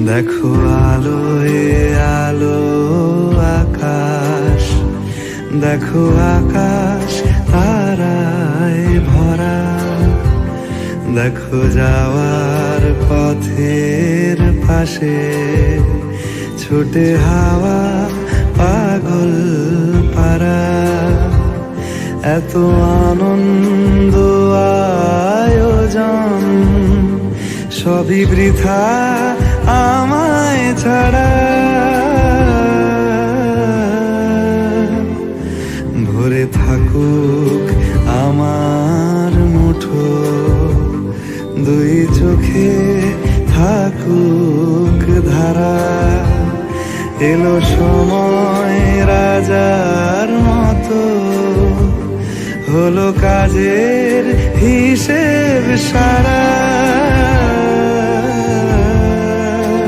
দেখো আলোয় আলো আকাশ, দেখো আকাশ তারায় ভরা, দেখো যাওয়ার পথের পাশে ছুটে হাওয়া পাগল পারা। এত আনন্দ আয়োজন সবই বৃথা আমায় ছাড়া। ভরে থাকুক আমার মুঠো, দুই চোখে থাকুক ধারা। এলো সময় রাজার মতো, হলো কাজের হিসেব সারা।